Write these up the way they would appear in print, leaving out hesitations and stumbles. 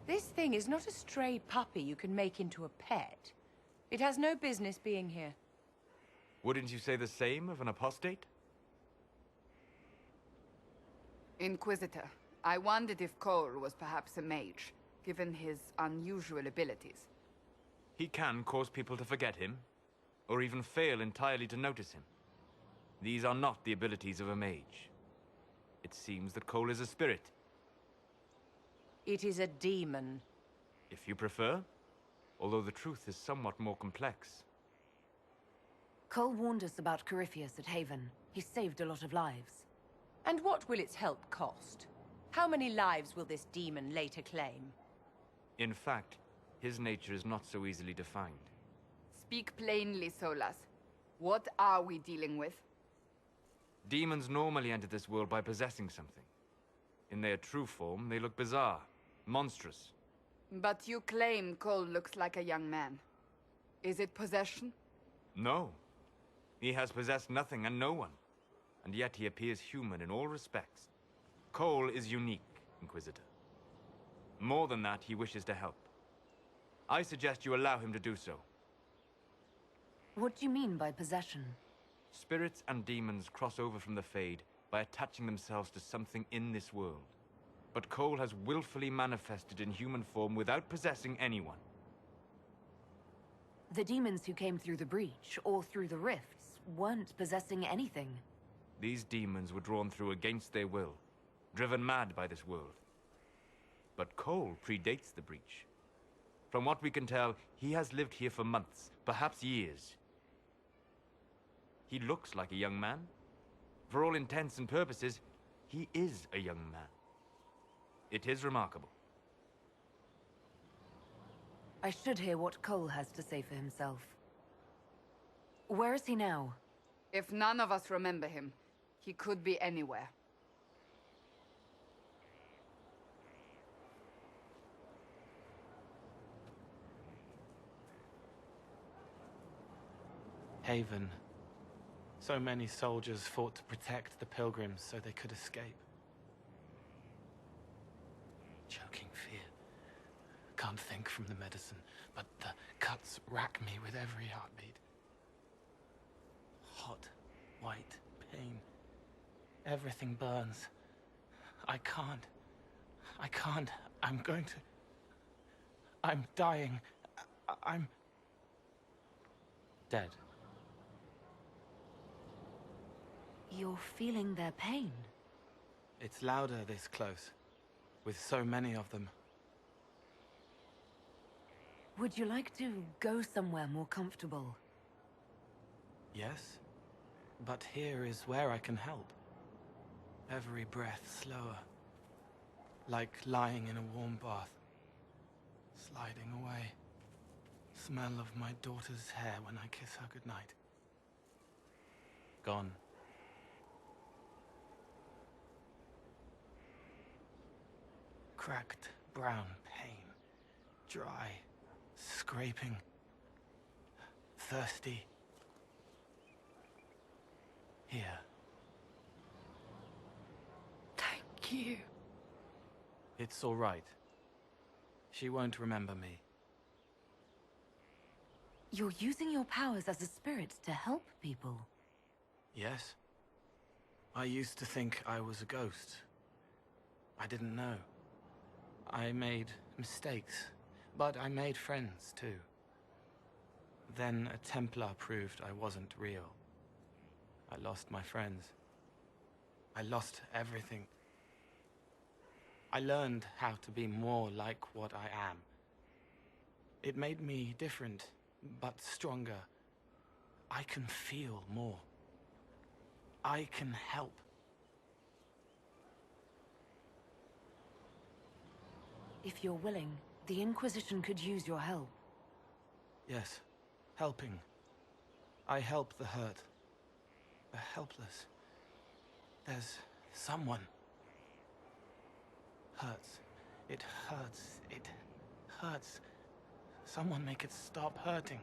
This thing is not a stray puppy you can make into a pet. It has no business being here. Wouldn't you say the same of an apostate? Inquisitor, I wondered if Cole was perhaps a mage, given his unusual abilities. He can cause people to forget him, or even fail entirely to notice him. These are not the abilities of a mage. It seems that Cole is a spirit. It is a demon. If you prefer, although the truth is somewhat more complex. Cole warned us about Corypheus at Haven. He saved a lot of lives. And what will its help cost? How many lives will this demon later claim? In fact, his nature is not so easily defined. Speak plainly, Solas. What are we dealing with? Demons normally enter this world by possessing something. In their true form, they look bizarre, monstrous. But you claim Cole looks like a young man. Is it possession? No. He has possessed nothing and no one. And yet he appears human in all respects. Cole is unique, Inquisitor. More than that, he wishes to help. I suggest you allow him to do so. What do you mean by possession? Spirits and demons cross over from the Fade by attaching themselves to something in this world. But Cole has willfully manifested in human form without possessing anyone. The demons who came through the breach, or through the rifts, weren't possessing anything. These demons were drawn through against their will, driven mad by this world. But Cole predates the breach. From what we can tell, he has lived here for months, perhaps years. He looks like a young man. For all intents and purposes, he is a young man. It is remarkable. I should hear what Cole has to say for himself. Where is he now? If none of us remember him, he could be anywhere. Haven. So many soldiers fought to protect the pilgrims so they could escape. Choking fear. Can't think from the medicine, but the cuts rack me with every heartbeat. Hot, white pain. Everything burns. I can't. I'm going to... I'm dying. I'm... dead. You're feeling their pain? It's louder this close, with so many of them. Would you like to go somewhere more comfortable? Yes, but here is where I can help. Every breath slower, like lying in a warm bath, sliding away. Smell of my daughter's hair when I kiss her goodnight. Gone. Cracked brown pain, dry, scraping, thirsty. Here. Thank you. It's all right. She won't remember me. You're using your powers as a spirit to help people. Yes. I used to think I was a ghost. I didn't know. I made mistakes, but I made friends too. Then a Templar proved I wasn't real. I lost my friends. I lost everything. I learned how to be more like what I am. It made me different, but stronger. I can feel more. I can help. If you're willing, the Inquisition could use your help. Yes, helping. I help the hurt. The helpless. There's someone. Hurts. It hurts. It hurts. Someone make it stop hurting.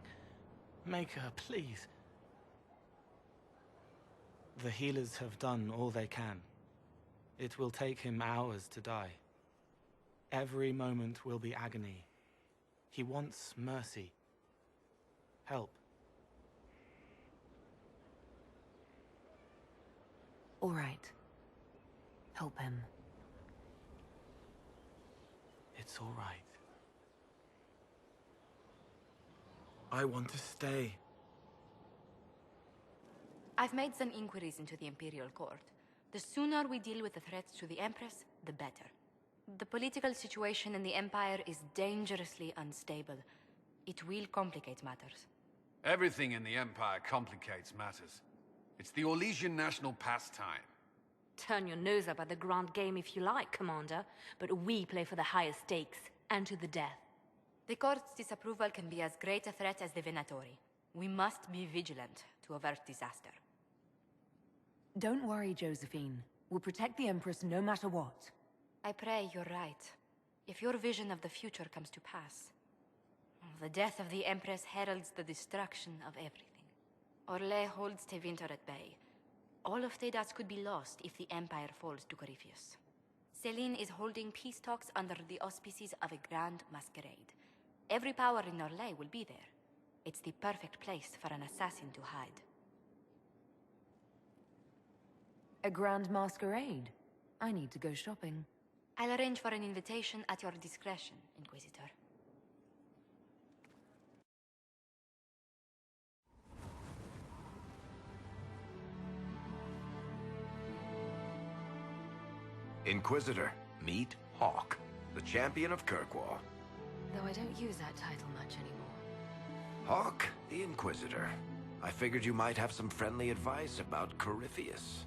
Make her, please. The healers have done all they can. It will take him hours to die. Every moment will be agony. He wants mercy. Help. All right. Help him. It's all right. I want to stay. I've made some inquiries into the Imperial Court. The sooner we deal with the threats to the Empress, the better. The political situation in the Empire is dangerously unstable. It will complicate matters. Everything in the Empire complicates matters. It's the Orlesian national pastime. Turn your nose up at the grand game if you like, Commander, but we play for the highest stakes, and to the death. The Court's disapproval can be as great a threat as the Venatori. We must be vigilant to avert disaster. Don't worry, Josephine. We'll protect the Empress no matter what. I pray you're right. If your vision of the future comes to pass, the death of the Empress heralds the destruction of everything. Orlais holds Tevinter at bay. All of Thedas could be lost if the Empire falls to Corypheus. Selene is holding peace talks under the auspices of a grand masquerade. Every power in Orlais will be there. It's the perfect place for an assassin to hide. A grand masquerade? I need to go shopping. I'll arrange for an invitation at your discretion, Inquisitor. Inquisitor, meet Hawke, the champion of Kirkwall. Though I don't use that title much anymore. Hawke, the Inquisitor. I figured you might have some friendly advice about Corypheus.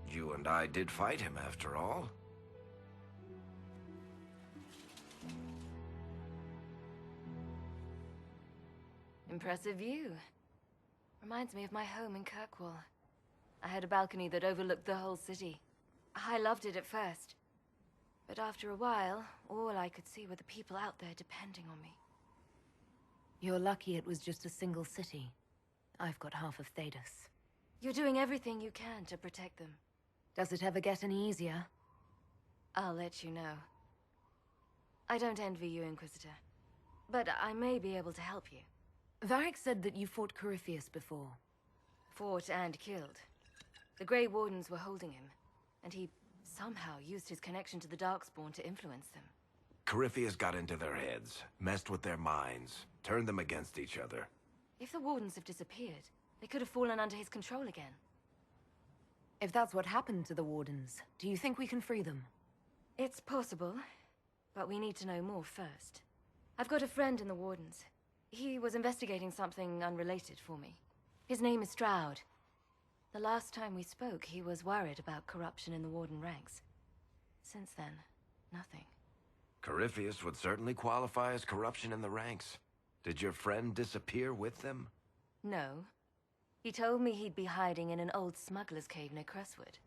You and I did fight him, after all. Impressive view. Reminds me of my home in Kirkwall. I had a balcony that overlooked the whole city. I loved it at first. But after a while, all I could see were the people out there depending on me. You're lucky it was just a single city. I've got half of Thedas. You're doing everything you can to protect them. Does it ever get any easier? I'll let you know. I don't envy you, Inquisitor. But I may be able to help you. Varric said that you fought Corypheus before. Fought and killed. The Grey Wardens were holding him, and he somehow used his connection to the Darkspawn to influence them. Corypheus got into their heads, messed with their minds, turned them against each other. If the Wardens have disappeared, they could have fallen under his control again. If that's what happened to the Wardens, do you think we can free them? It's possible, but we need to know more first. I've got a friend in the Wardens. He was investigating something unrelated for me. His name is Stroud. The last time we spoke, he was worried about corruption in the Warden ranks. Since then, nothing. Corypheus would certainly qualify as corruption in the ranks. Did your friend disappear with them? No. He told me he'd be hiding in an old smuggler's cave near Crestwood.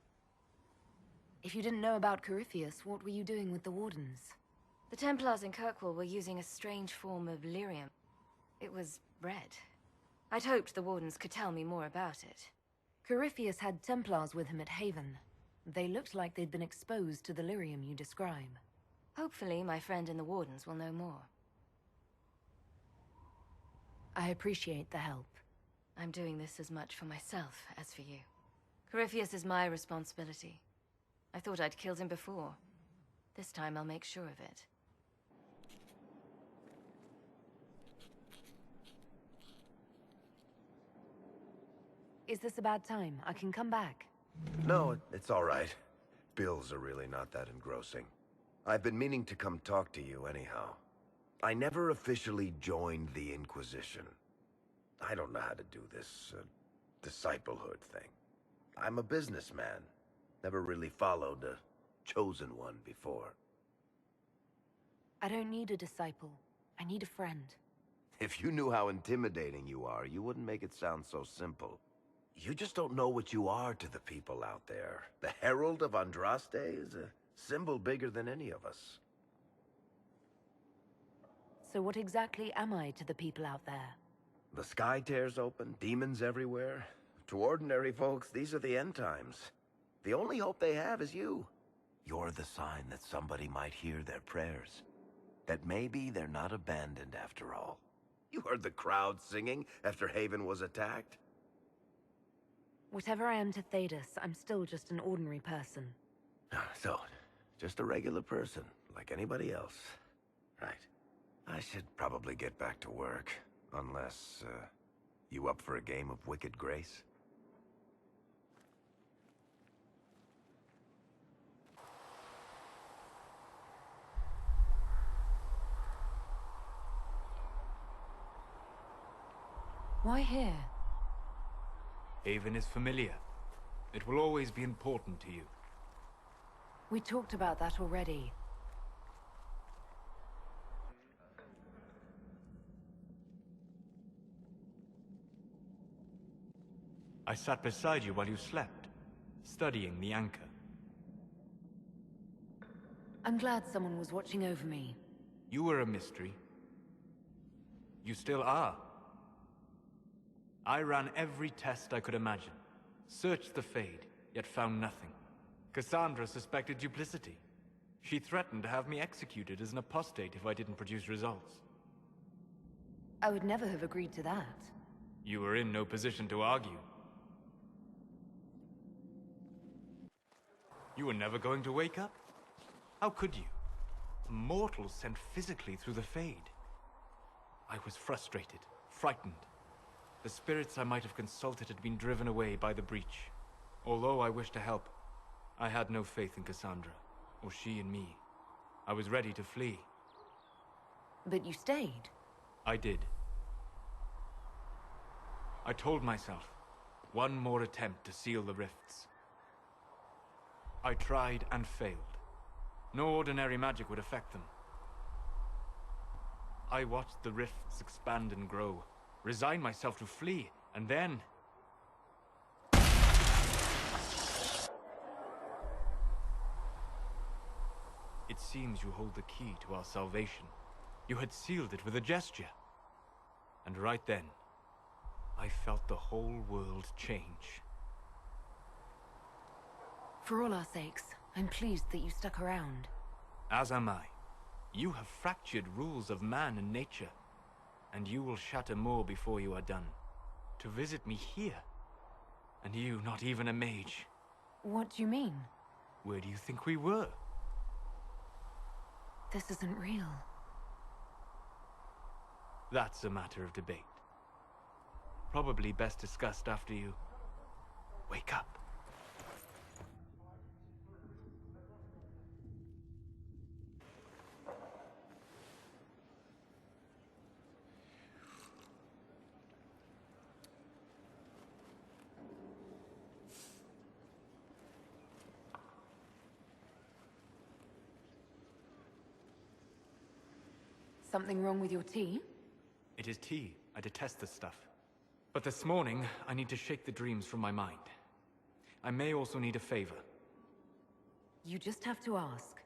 If you didn't know about Corypheus, what were you doing with the Wardens? The Templars in Kirkwall were using a strange form of lyrium. It was red. I'd hoped the Wardens could tell me more about it. Corypheus had Templars with him at Haven. They looked like they'd been exposed to the lyrium you describe. Hopefully, my friend in the Wardens will know more. I appreciate the help. I'm doing this as much for myself as for you. Corypheus is my responsibility. I thought I'd killed him before. This time I'll make sure of it. Is this a bad time? I can come back. No, it's all right. Bills are really not that engrossing. I've been meaning to come talk to you anyhow. I never officially joined the Inquisition. I don't know how to do this, disciplehood thing. I'm a businessman. Never really followed a chosen one before. I don't need a disciple. I need a friend. If you knew how intimidating you are, you wouldn't make it sound so simple. You just don't know what you are to the people out there. The Herald of Andraste is a symbol bigger than any of us. So what exactly am I to the people out there? The sky tears open, demons everywhere. To ordinary folks, these are the end times. The only hope they have is you. You're the sign that somebody might hear their prayers. That maybe they're not abandoned after all. You heard the crowd singing after Haven was attacked? Whatever I am to Thedas, I'm still just an ordinary person. So, just a regular person, like anybody else. Right. I should probably get back to work. Unless, you up for a game of Wicked Grace? Why here? Haven is familiar. It will always be important to you. We talked about that already. I sat beside you while you slept, studying the anchor. I'm glad someone was watching over me. You were a mystery. You still are. I ran every test I could imagine. Searched the Fade, yet found nothing. Cassandra suspected duplicity. She threatened to have me executed as an apostate if I didn't produce results. I would never have agreed to that. You were in no position to argue. You were never going to wake up? How could you? A mortal sent physically through the Fade. I was frustrated, frightened. The spirits I might have consulted had been driven away by the breach. Although I wished to help, I had no faith in Cassandra, or she in me. I was ready to flee. But you stayed. I did. I told myself, one more attempt to seal the rifts. I tried and failed. No ordinary magic would affect them. I watched the rifts expand and grow, resigned myself to flee, and then... It seems you hold the key to our salvation. You had sealed it with a gesture. And right then, I felt the whole world change. For all our sakes, I'm pleased that you stuck around. As am I. You have fractured rules of man and nature. And you will shatter more before you are done. To visit me here. And you not even a mage. What do you mean? Where do you think we were? This isn't real. That's a matter of debate. Probably best discussed after you wake up. Something wrong with your tea? It is tea. I detest this stuff. But this morning, I need to shake the dreams from my mind. I may also need a favor. You just have to ask.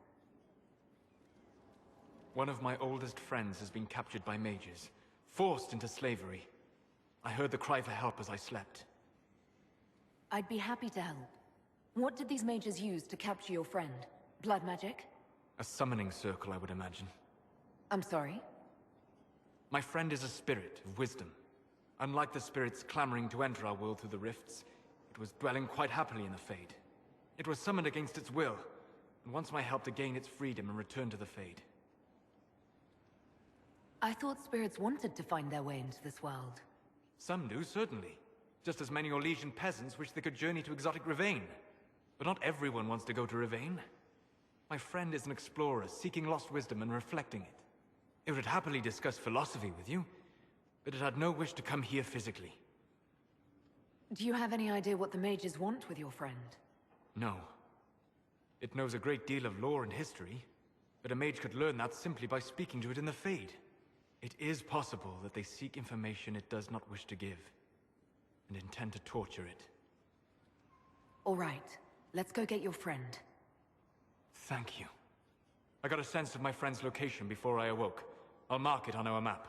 One of my oldest friends has been captured by mages, forced into slavery. I heard the cry for help as I slept. I'd be happy to help. What did these mages use to capture your friend? Blood magic? A summoning circle, I would imagine. I'm sorry? My friend is a spirit of wisdom. Unlike the spirits clamoring to enter our world through the rifts, it was dwelling quite happily in the Fade. It was summoned against its will, and wants my help to gain its freedom and return to the Fade. I thought spirits wanted to find their way into this world. Some do, certainly. Just as many Orlesian peasants wish they could journey to exotic Rivain. But not everyone wants to go to Rivain. My friend is an explorer, seeking lost wisdom and reflecting it. It would happily discuss philosophy with you, but it had no wish to come here physically. Do you have any idea what the mages want with your friend? No. It knows a great deal of lore and history, but a mage could learn that simply by speaking to it in the Fade. It is possible that they seek information it does not wish to give, and intend to torture it. All right, let's go get your friend. Thank you. I got a sense of my friend's location before I awoke. I'll mark it on our map.